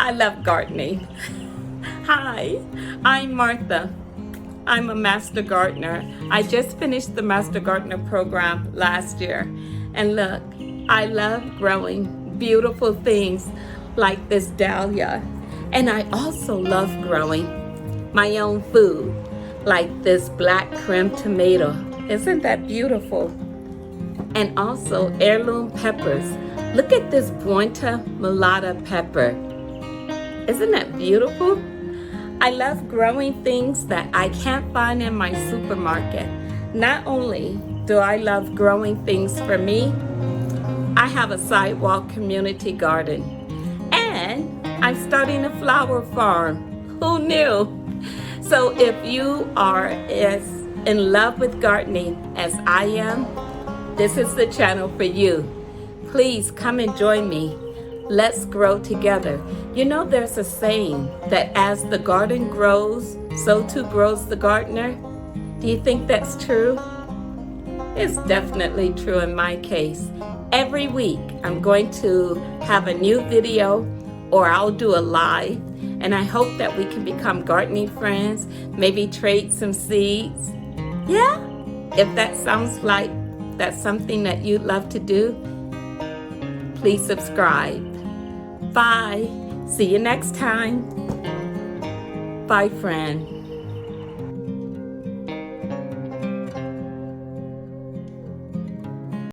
I love gardening. Hi, I'm Martha. I'm a master gardener. I just finished the master gardener program last year. And look, I love growing beautiful things like this dahlia. And I also love growing my own food like this black creme tomato. Isn't that beautiful? And also heirloom peppers. Look at this Buenta Mulata pepper. Isn't that beautiful? I love growing things that I can't find in my supermarket. Not only do I love growing things for me, I have a sidewalk community garden. And I'm starting a flower farm. Who knew? So if you are as in love with gardening as I am, this is the channel for you. Please come and join me. Let's grow together. You know, there's a saying that as the garden grows, so too grows the gardener. Do you think that's true? It's definitely true in my case. Every week, I'm going to have a new video or I'll do a live, and I hope that we can become gardening friends, maybe trade some seeds. Yeah? If that sounds like that's something that you'd love to do, please subscribe. Bye. See you next time. Bye, friend.